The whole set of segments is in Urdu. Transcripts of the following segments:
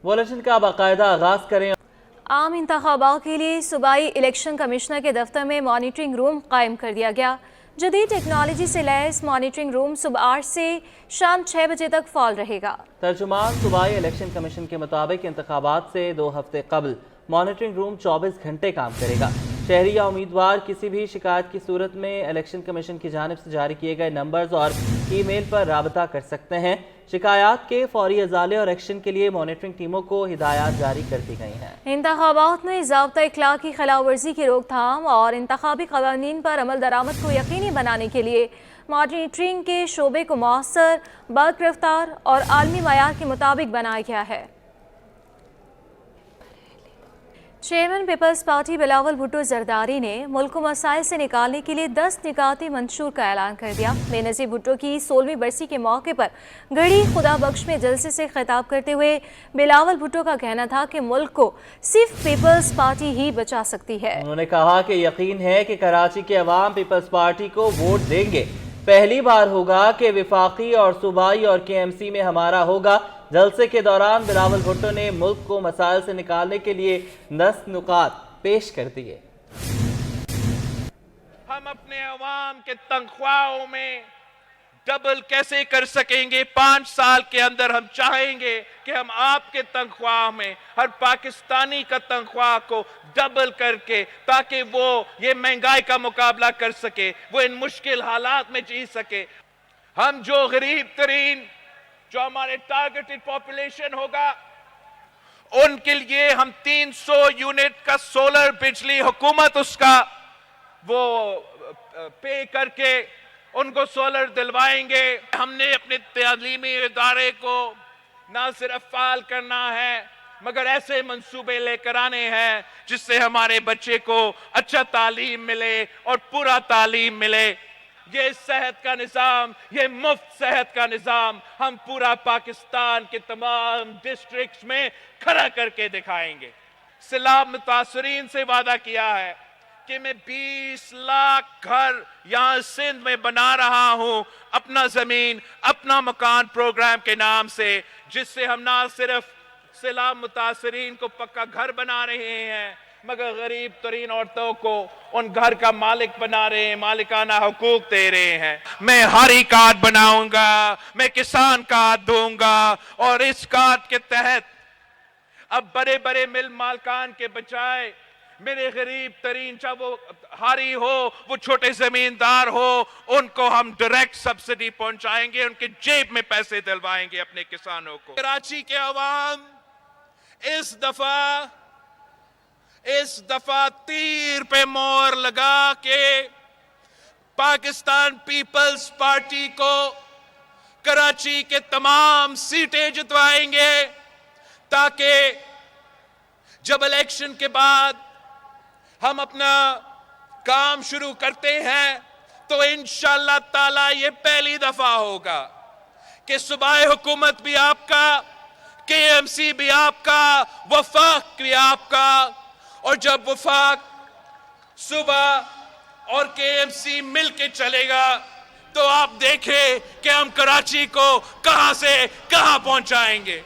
وہ الیکشن کا باقاعدہ آغاز کریں۔ عام انتخابات کے لیے صوبائی الیکشن کمشنر کے دفتر میں مانیٹرنگ روم قائم کر دیا گیا۔ جدید ٹیکنالوجی سے لیس مانیٹرنگ روم صبح 8 سے شام 6 بجے تک فعال رہے گا۔ ترجمان صوبائی الیکشن کمیشن کے مطابق انتخابات سے 2 ہفتے قبل مانیٹرنگ روم 24 گھنٹے کام کرے گا۔ شہری یا امیدوار کسی بھی شکایت کی صورت میں الیکشن کمیشن کی جانب سے جاری کیے گئے نمبرز اور ای میل پر رابطہ کر سکتے ہیں۔ شکایات کے فوری ازالے اور ایکشن کے لیے مانیٹرنگ ٹیموں کو ہدایات جاری کر دی گئی ہیں۔ انتخابات میں ضابطہ اخلاق کی خلاف ورزی کی روک تھام اور انتخابی قوانین پر عمل درآمد کو یقینی بنانے کے لیے مانیٹرنگ کے شعبے کو مؤثر، برق رفتار اور عالمی معیار کے مطابق بنایا گیا ہے۔ Chairman peoples party Bilawal Bhutto Zardari نے ملک کو مسائل سے نکالنے کے لیے 10 نکاتی منشور کا اعلان کر دیا۔ بے نظیر بھٹو کی 16ویں برسی کے موقع پر گڑھی خدا بخش میں جلسے سے خطاب کرتے ہوئے بلاول بھٹو کا کہنا تھا کہ ملک کو صرف پیپلز پارٹی ہی بچا سکتی ہے۔ انہوں نے کہا کہ یقین ہے کہ کراچی کے عوام پیپلز پارٹی کو ووٹ دیں گے۔ پہلی بار ہوگا کہ وفاقی اور صوبائی اور کے ایم سی میں ہمارا ہوگا۔ جلسے کے دوران بلاول بھٹو نے ملک کو مسائل سے نکالنے کے لیے 10 نکات پیش کر دیے۔ ہم اپنے عوام کے تنخواہوں میں ڈبل کیسے کر سکیں گے؟ 5 سال کے اندر ہم چاہیں گے کہ ہم آپ کے تنخواہ میں ہر پاکستانی کا تنخواہ کو ڈبل کر کے، تاکہ وہ یہ مہنگائی کا مقابلہ کر سکے، وہ ان مشکل حالات میں جی سکے۔ ہم جو غریب ترین، جو ہمارے ٹارگیٹڈ پاپولیشن ہوگا، ان کے لیے ہم 300 یونٹ کا سولر بجلی حکومت اس کا وہ پے کر کے ان کو سولر دلوائیں گے۔ ہم نے اپنے تعلیمی ادارے کو نہ صرف فعال کرنا ہے مگر ایسے منصوبے لے کر آنے ہیں جس سے ہمارے بچے کو اچھا تعلیم ملے اور پورا تعلیم ملے۔ یہ صحت کا نظام، یہ مفت صحت کا نظام ہم پورا پاکستان کے تمام ڈسٹرکٹس میں کھڑا کر کے دکھائیں گے۔ سیلاب متاثرین سے وعدہ کیا ہے کہ میں 20 لاکھ گھر یہاں سندھ میں بنا رہا ہوں، اپنا زمین اپنا مکان پروگرام کے نام سے، جس سے ہم نہ صرف سیلاب متاثرین کو پکا گھر بنا رہے ہیں مگر غریب ترین عورتوں کو ان گھر کا مالک بنا رہے ہیں، مالکانہ حقوق دے رہے ہیں۔ میں ہری کارڈ بناؤں گا، میں کسان کارڈ دوں گا، اور اس کارڈ کے تحت اب بڑے بڑے مل مالکان کے بجائے میرے غریب ترین، چاہے وہ ہاری ہو، وہ چھوٹے زمیندار ہو، ان کو ہم ڈائریکٹ سبسڈی پہنچائیں گے، ان کے جیب میں پیسے دلوائیں گے اپنے کسانوں کو۔ کراچی کے عوام اس دفعہ تیر پہ مور لگا کے پاکستان پیپلز پارٹی کو کراچی کے تمام سیٹیں جتوائیں گے، تاکہ جب الیکشن کے بعد ہم اپنا کام شروع کرتے ہیں تو انشاءاللہ تعالی یہ پہلی دفعہ ہوگا کہ صوبائی حکومت بھی آپ کا، کے ایم سی بھی آپ کا، وفاق بھی آپ کا، اور جب وفاق صوبہ اور کے ایم سی مل کے چلے گا تو آپ دیکھیں کہ ہم کراچی کو کہاں سے کہاں پہنچائیں گے۔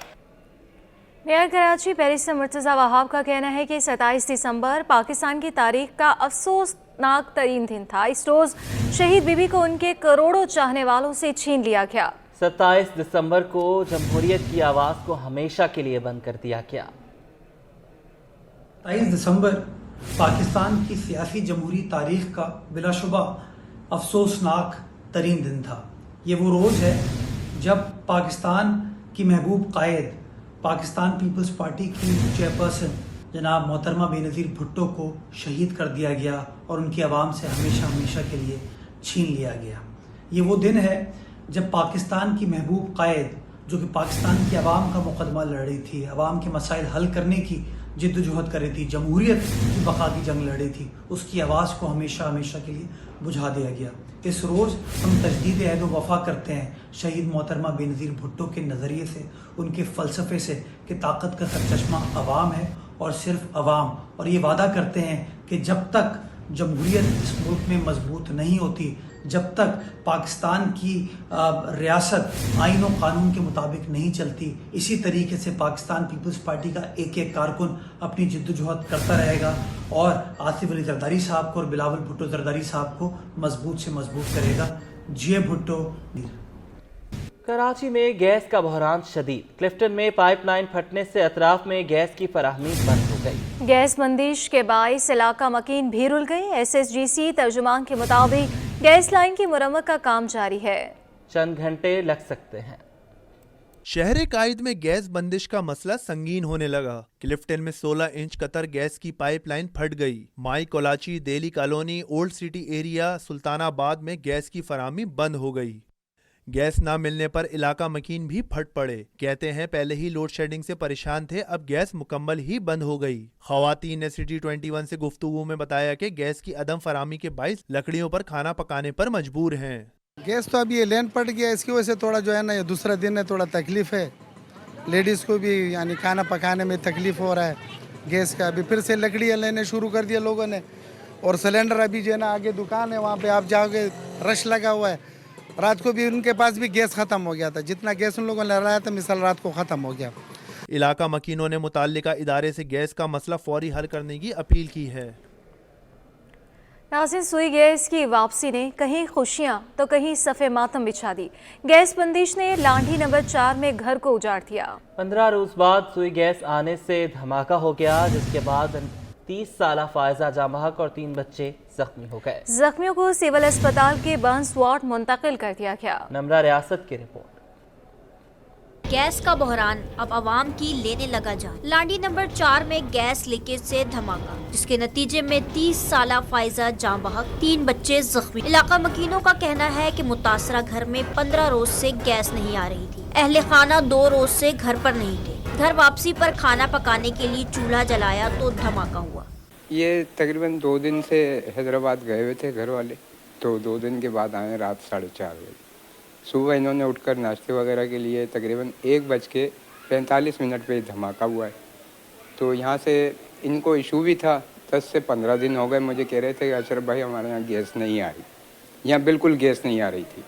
میئر کراچی بیرسٹر مرتضی وہاب کا کہنا ہے کہ 27 دسمبر پاکستان کی تاریخ کا افسوسناک ترین دن تھا۔ اس روز شہید بی بی کو ان کے کروڑوں چاہنے والوں سے چھین لیا گیا۔ 27 دسمبر کو جمہوریت کی آواز کو ہمیشہ کے لیے بند کر دیا گیا۔ 23 دسمبر پاکستان کی سیاسی جمہوری تاریخ کا بلا شبہ افسوسناک ترین دن تھا۔ یہ وہ روز ہے جب پاکستان کی محبوب قائد، پاکستان پیپلز پارٹی کی چیئرپرسن جناب محترمہ بے نظیر بھٹو کو شہید کر دیا گیا اور ان کی عوام سے ہمیشہ کے لیے چھین لیا گیا۔ یہ وہ دن ہے جب پاکستان کی محبوب قائد، جو کہ پاکستان کی عوام کا مقدمہ لڑ رہی تھی، عوام کے مسائل حل کرنے کی جد و جہد کر رہی تھی، جمہوریت کی بقا کی جنگ لڑ رہی تھی، اس کی آواز کو ہمیشہ کے لیے بجھا دیا گیا۔ اس روز ہم تجدید عہد و وفا کرتے ہیں شہید محترمہ بے نظیر بھٹو کے نظریے سے، ان کے فلسفے سے کہ طاقت کا سرچشمہ عوام ہے اور صرف عوام، اور یہ وعدہ کرتے ہیں کہ جب تک جمہوریت اس ملک میں مضبوط نہیں ہوتی، جب تک پاکستان کی ریاست آئین و قانون کے مطابق نہیں چلتی، اسی طریقے سے پاکستان پیپلز پارٹی کا ایک ایک کارکن اپنی جد و جہد کرتا رہے گا اور آصف علی زرداری صاحب کو اور بلاول بھٹو زرداری صاحب کو مضبوط سے مضبوط کرے گا۔ جے بھٹو۔ کراچی میں گیس کا بحران شدید، کلفٹن میں پائپ لائن پھٹنے سے اطراف میں گیس کی فراہمی بند ہو گئی۔ گیس بندش کے باعث علاقہ مکین بھی رل گئی۔ SSGC ترجمان کے مطابق گیس لائن کی مرمت کا کام جاری ہے، چند گھنٹے لگ سکتے ہیں۔ شہر قائد میں گیس بندش کا مسئلہ سنگین ہونے لگا۔ کلفٹن میں 16 انچ قطر گیس کی پائپ لائن پھٹ گئی۔ Mai Kolachi, Delhi colony, old city area, Sultanabad میں گیس کی فراہمی بند ہو گئی۔ گیس نہ ملنے پر علاقہ مکین بھی پھٹ پڑے۔ کہتے ہیں پہلے ہی لوڈ شیڈنگ سے پریشان تھے، اب گیس مکمل ہی بند ہو گئی۔ خواتین نے سٹی 21 سے گفتگو میں بتایا کہ گیس کی عدم فراہمی کے باعث لکڑیوں پر کھانا پکانے پر مجبور ہیں۔ گیس تو ابھی یہ لین پٹ گیا، اس کی وجہ سے تھوڑا جو ہے نا یہ دوسرا دن ہے، تھوڑا تکلیف ہے لیڈیز کو بھی، یعنی کھانا پکانے میں تکلیف ہو رہا ہے گیس کا۔ ابھی پھر سے لکڑیاں لینے شروع کر دیا لوگوں نے، اور سلنڈر ابھی جو ہے نا آگے دکان ہے وہاں پہ آپ جاؤ گے رش لگا ہوا ہے۔ رات کو بھی ان کے پاس بھی گیس ختم ہو گیا تھا، جتنا گیس ان لوگوں نے لایا تھا مثال رات کو ختم ہو گیا۔ علاقہ مکینوں نے متعلقہ ادارے سے گیس کا مسئلہ فوری حل کرنے کی اپیل کی ہے۔ ناظرین، سوئی گیس کی واپسی نے کہیں خوشیاں تو کہیں صف ماتم بچھا دی۔ گیس بندش نے لانڈھی نمبر 4 میں گھر کو اجاڑ دیا۔ 15 روز بعد سوئی گیس آنے سے دھماکہ ہو گیا، جس کے بعد 30 سالہ فائزہ جاں بحق اور 3 بچے زخمی ہو گئے۔ زخمیوں کو سول اسپتال کے برنس وارڈ منتقل کر دیا گیا۔ نمرہ ریاست کی رپورٹ۔ گیس کا بحران اب عوام کی لینے لگا جان۔ لانڈی نمبر 4 میں گیس لیکیج سے دھماکہ، جس کے نتیجے میں 30 سالہ فائزہ جاں بحق، 3 بچے زخمی۔ علاقہ مکینوں کا کہنا ہے کہ متاثرہ گھر میں 15 روز سے گیس نہیں آ رہی تھی۔ اہل خانہ 2 روز سے گھر پر نہیں تھے۔ گھر واپسی پر کھانا پکانے کے لیے چولہا جلایا تو دھماکہ ہوا۔ یہ تقریباً 2 دن سے حیدرآباد گئے ہوئے تھے گھر والے، تو 2 دن کے بعد آئے رات 4:30 بجے۔ صبح انہوں نے اٹھ کر ناشتے وغیرہ کے لیے تقریباً 1:45 پہ دھماکہ ہوا ہے۔ تو یہاں سے ان کو ایشو بھی تھا، 10 سے 15 دن ہو گئے مجھے کہہ رہے تھے کہ اشرف بھائی ہمارے یہاں گیس نہیں آ رہی، یہاں بالکل گیس نہیں آ رہی تھی۔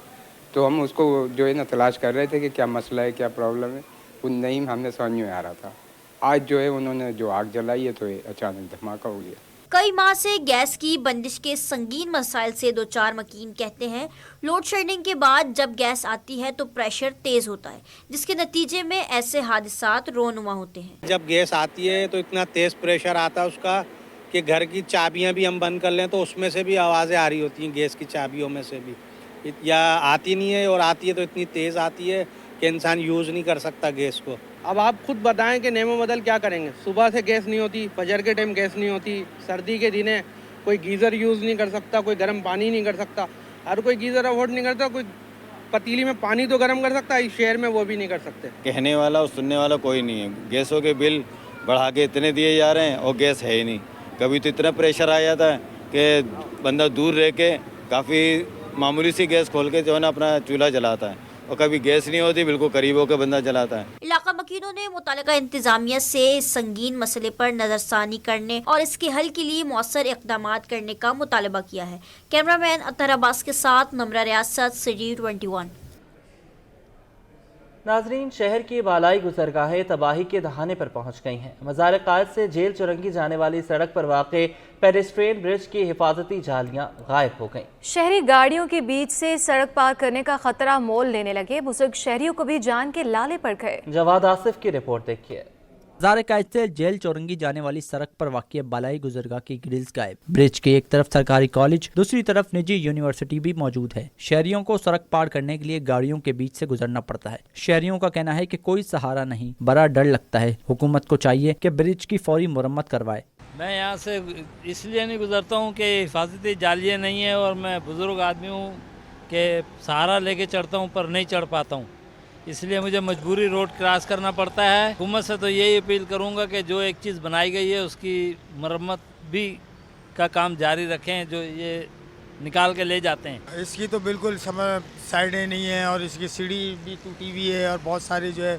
تو ہم اس کو جو ہے نا تلاش کر رہے تھے کہ کیا مسئلہ ہے، کیا پرابلم ہے، وہ نہیں ہم نے سمجھ میں آ رہا تھا۔ آج جو ہے انہوں نے جو آگ جلائی ہے تو اچانک دھماکہ ہو گیا۔ کئی ماہ سے گیس کی بندش کے سنگین مسائل سے 2-4 مکین کہتے ہیں لوڈ شیڈنگ کے بعد جب گیس آتی ہے تو پریشر تیز ہوتا ہے، جس کے نتیجے میں ایسے حادثات رونما ہوتے ہیں۔ جب گیس آتی ہے تو اتنا تیز پریشر آتا ہے اس کا کہ گھر کی چابیاں بھی ہم بند کر لیں تو اس میں سے بھی آوازیں آ رہی ہوتی ہیں، گیس کی چابیوں میں سے بھی، یا آتی نہیں ہے، اور آتی ہے تو اتنی تیز آتی ہے کہ انسان یوز نہیں کر سکتا گیس کو۔ اب آپ خود بتائیں کہ نیم و بدل کیا کریں گے؟ صبح سے گیس نہیں ہوتی، فجر کے ٹائم گیس نہیں ہوتی، سردی کے دن ہے کوئی گیزر یوز نہیں کر سکتا، کوئی گرم پانی نہیں کر سکتا، ہر کوئی گیزر افورڈ نہیں کرتا، کوئی پتیلی میں پانی تو گرم کر سکتا ہے، اس شہر میں وہ بھی نہیں کر سکتے۔ کہنے والا اور سننے والا کوئی نہیں ہے۔ گیسوں کے بل بڑھا کے اتنے دیے جا رہے ہیں اور گیس ہے ہی نہیں۔ کبھی تو اتنا پریشر آ جاتا ہے کہ بندہ دور رہ کے کافی معمولی سی گیس کھول کے جو ہے نا اپنا چولہا جلاتا ہے، اور کبھی گیس نہیں ہوتی بالکل قریب ہو کے بندہ جلاتا ہے۔ علاقہ مکینوں نے متعلقہ انتظامیہ سے اس سنگین مسئلے پر نظر ثانی کرنے اور اس کے حل کے لیے مؤثر اقدامات کرنے کا مطالبہ کیا ہے۔ کیمرہ مین اطہر عباس کے ساتھ نمرہ ریاست، سٹی 21۔ ناظرین، شہر کی بالائی گزرگاہیں تباہی کے دہانے پر پہنچ گئی ہیں۔ مزار قائد سے جیل چورنگی جانے والی سڑک پر واقع پیڈسٹرین برج کی حفاظتی جالیاں غائب ہو گئیں۔ شہری گاڑیوں کے بیچ سے سڑک پار کرنے کا خطرہ مول لینے لگے، بزرگ شہریوں کو بھی جان کے لالے پڑ گئے۔ جواد آصف کی رپورٹ دیکھیے۔ مزار قائد سے جیل چورنگی جانے والی سڑک پر واقع بالائی گزرگاہ کی گرلز غائب۔ برج کے ایک طرف سرکاری کالج، دوسری طرف نجی یونیورسٹی بھی موجود ہے۔ شہریوں کو سڑک پار کرنے کے لیے گاڑیوں کے بیچ سے گزرنا پڑتا ہے۔ شہریوں کا کہنا ہے کہ کوئی سہارا نہیں، بڑا ڈر لگتا ہے۔ حکومت کو چاہیے کہ برج کی فوری مرمت کروائے۔ میں یہاں سے اس لیے نہیں گزرتا ہوں کہ حفاظتی جالیاں نہیں ہیں، اور میں بزرگ آدمی ہوں کہ سہارا لے کے چڑھتا ہوں پر نہیں چڑھ پاتا ہوں، اس لیے مجھے مجبوری روڈ کراس کرنا پڑتا ہے۔ حکومت سے تو یہی اپیل کروں گا کہ جو ایک چیز بنائی گئی ہے اس کی مرمت بھی کا کام جاری رکھیں، جو یہ نکال کے لے جاتے ہیں۔ اس کی تو بالکل سائڈیں نہیں ہیں، اور اس کی سیڑھی بھی ٹوٹی ہوئی ہے، اور بہت سارے جو ہے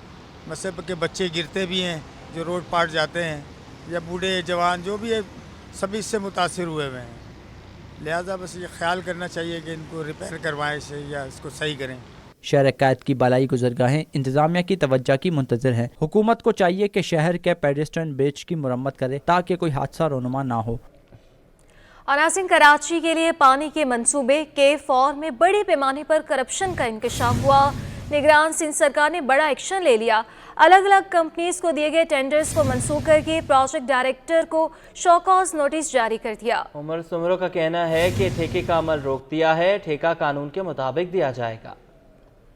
مسجد کے بچے گرتے بھی ہیں جو روڈ پار جاتے ہیں، یا بوڑھے جوان جو بھی ہے سبھی اس سے متاثر ہوئے ہوئے ہیں۔ لہٰذا بس یہ خیال کرنا چاہیے کہ ان کو ریپیئر کروائیں اسے یا اس کو صحیح کریں. شہر قائد کی بالائی گزرگاہیں انتظامیہ کی توجہ کی منتظر ہیں. حکومت کو چاہیے کہ شہر کے پیڈسٹرین برج کی مرمت کرے تاکہ کوئی حادثہ رونما نہ ہو. اور ناظرین، کراچی کے لیے پانی کے منصوبے K4 میں بڑے پیمانے پر کرپشن کا انکشاف ہوا. نگران سندھ سرکار نے بڑا ایکشن لے لیا. الگ الگ کمپنیز کو دیے گئے ٹینڈرز کو منسوخ کر کے پروجیکٹ ڈائریکٹر کو شو کاز نوٹس جاری کر دیا. عمر سمرو کا کہنا ہے کہ ٹھیکے کا عمل روک دیا ہے، ٹھیکہ قانون کے مطابق دیا جائے گا.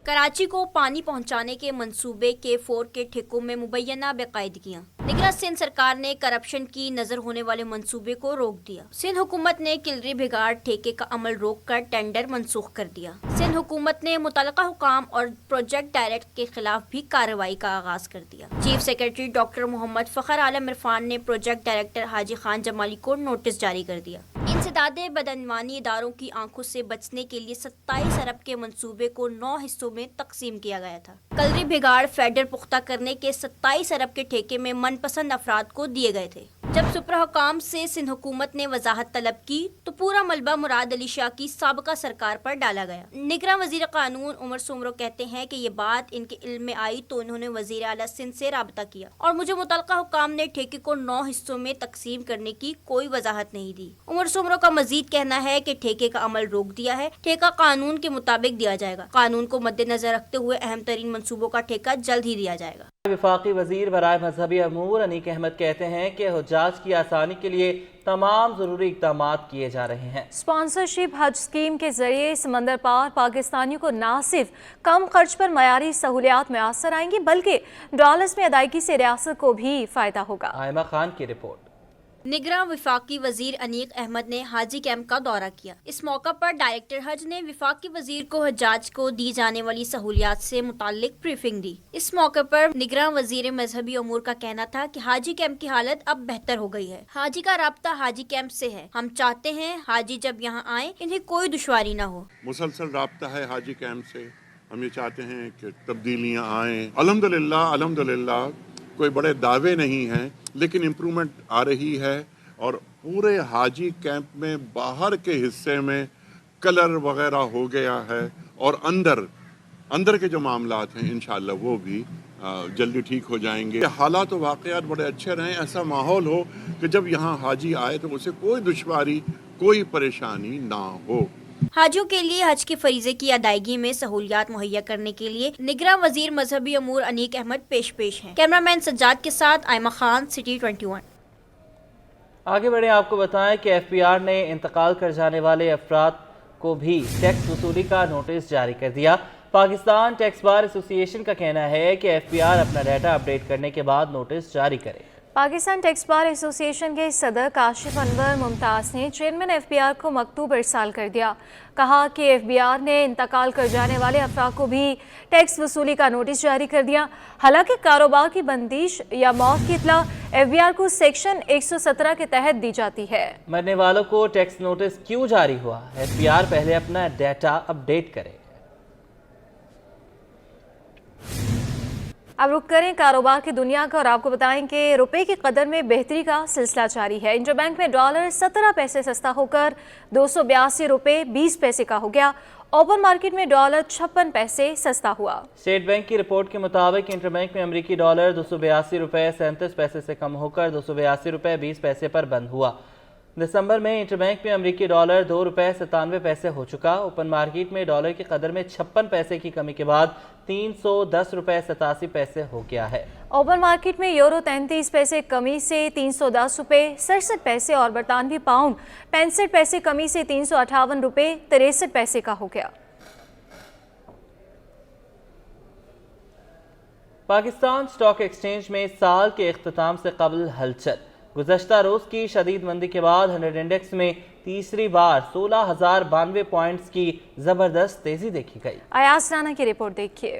کراچی کو پانی پہنچانے کے منصوبے K4 کے ٹھیکوں میں مبینہ بے قاعدگیاں. نگراں سندھ سرکار نے کرپشن کی نظر ہونے والے منصوبے کو روک دیا. سندھ حکومت نے کلری بھگاڑ ٹھیکے کا عمل روک کر ٹینڈر منسوخ کر دیا. سندھ حکومت نے متعلقہ حکام اور پروجیکٹ ڈائریکٹر کے خلاف بھی کارروائی کا آغاز کر دیا. چیف سیکرٹری ڈاکٹر محمد فخر عالم عرفان نے پروجیکٹ ڈائریکٹر حاجی خان جمالی کو نوٹس جاری کر دیا. انسداد بدعنوانی اداروں کی آنکھوں سے بچنے کے لیے 27 ارب کے منصوبے کو 9 حصوں میں تقسیم کیا گیا تھا. کلری بھگاڑ فیڈر پختہ کرنے کے 27 ارب کے ٹھیکے میں من پسند افراد کو دیے گئے تھے. جب سپرہ حکام سے سندھ حکومت نے وضاحت طلب کی تو پورا ملبہ مراد علی شاہ کی سابقہ سرکار پر ڈالا گیا. نگراں وزیر قانون عمر سمرو کہتے ہیں کہ یہ بات ان کے علم میں آئی تو انہوں نے وزیر اعلیٰ سندھ سے رابطہ کیا اور مجھے متعلقہ حکام نے ٹھیکے کو 9 حصوں میں تقسیم کرنے کی کوئی وضاحت نہیں دی. عمر سمرو کا مزید کہنا ہے کہ ٹھیکے کا عمل روک دیا ہے، ٹھیکہ قانون کے مطابق دیا جائے گا. قانون کو مد نظر رکھتے ہوئے اہم ترین منصوبوں کا ٹھیکہ جلد ہی دیا جائے گا. وفاقی وزیر برائے مذہبی امور انیق احمد کہتے ہیں کہ حجاج کی آسانی کے لیے تمام ضروری اقدامات کیے جا رہے ہیں. اسپانسرشپ حج اسکیم کے ذریعے سمندر پار پاکستانیوں کو نہ صرف کم خرچ پر معیاری سہولیات میسر آئیں گی بلکہ ڈالرز میں ادائیگی سے ریاست کو بھی فائدہ ہوگا. آئمہ خان کی رپورٹ. نگراں وفاقی وزیر انیق احمد نے حاجی کیمپ کا دورہ کیا. اس موقع پر ڈائریکٹر حج نے وفاقی وزیر کو حجاج کو دی جانے والی سہولیات سے متعلق بریفنگ دی. اس موقع پر نگراں وزیر مذہبی امور کا کہنا تھا کہ حاجی کیمپ کی حالت اب بہتر ہو گئی ہے. حاجی کا رابطہ حاجی کیمپ سے ہے. ہم چاہتے ہیں حاجی جب یہاں آئیں انہیں کوئی دشواری نہ ہو. مسلسل رابطہ ہے حاجی کیمپ سے. ہم یہ چاہتے ہیں کہ تبدیلیاں آئیں. الحمدللہ کوئی بڑے دعوے نہیں ہیں لیکن امپرومنٹ آ رہی ہے اور پورے حاجی کیمپ میں باہر کے حصے میں کلر وغیرہ ہو گیا ہے اور اندر کے جو معاملات ہیں انشاءاللہ وہ بھی جلدی ٹھیک ہو جائیں گے. حالات و واقعات بڑے اچھے رہیں، ایسا ماحول ہو کہ جب یہاں حاجی آئے تو اسے کوئی دشواری کوئی پریشانی نہ ہو. حاجیوں کے لیے حج کے فریضے کی ادائیگی میں سہولیات مہیا کرنے کے لیے نگراں وزیر مذہبی امور انیق احمد پیش ہیں. کیمرامین سجاد کے ساتھ آئمہ خان، سٹی 21. آگے بڑھیں، آپ کو بتائیں کہ FBR نے انتقال کر جانے والے افراد کو بھی ٹیکس وصولی کا نوٹس جاری کر دیا. پاکستان ٹیکس بار ایسوسی ایشن کا کہنا ہے کہ FBR اپنا ڈیٹا اپڈیٹ کرنے کے بعد نوٹس جاری کرے. پاکستان ٹیکس بار ایسوسی ایشن کے صدر کاشف انور ممتاز نے چیئرمین FBR کو مکتوب ارسال کر دیا. کہا کہ FBR نے انتقال کر جانے والے افراد کو بھی ٹیکس وصولی کا نوٹس جاری کر دیا. حالانکہ کاروبار کی بندش یا موت کی اطلاع FBR کو سیکشن 117 کے تحت دی جاتی ہے. مرنے والوں کو ٹیکس نوٹس کیوں جاری ہوا؟ FBR پہلے اپنا ڈیٹا اپڈیٹ کرے. اب رک کریں کاروبار کی دنیا کا اور آپ کو بتائیں کہ روپے کی قدر میں بہتری کا سلسلہ جاری ہے. انٹر بینک میں ڈالر 17 پیسے سستا ہو کر 282 روپے 20 پیسے کا ہو گیا. اوپن مارکیٹ میں ڈالر 56 پیسے سستا ہوا. اسٹیٹ بینک کی رپورٹ کے مطابق انٹر بینک میں امریکی ڈالر 282 روپے 37 پیسے سے کم ہو کر 282 روپے 20 پیسے پر بند ہوا. دسمبر میں انٹر بینک میں امریکی ڈالر 2 روپے 97 پیسے ہو چکا. اوپن مارکیٹ میں ڈالر کی قدر میں 56 پیسے کی کمی کے بعد 310 روپے 87 پیسے ہو گیا ہے. اوپن مارکیٹ میں یورو 33 پیسے کمی سے 310 روپے 67 پیسے اور برطانوی پاؤنڈ 65 پیسے کمی سے 358 روپے 63 پیسے کا ہو گیا. پاکستان اسٹاک ایکسچینج میں سال کے اختتام سے قبل ہلچل. گزشتہ روز کی شدید مندی کے بعد 100 انڈیکس میں تیسری بار 16,092 پوائنٹس کی زبردست تیزی دیکھی گئی. ایاز رانا کی رپورٹ دیکھیے.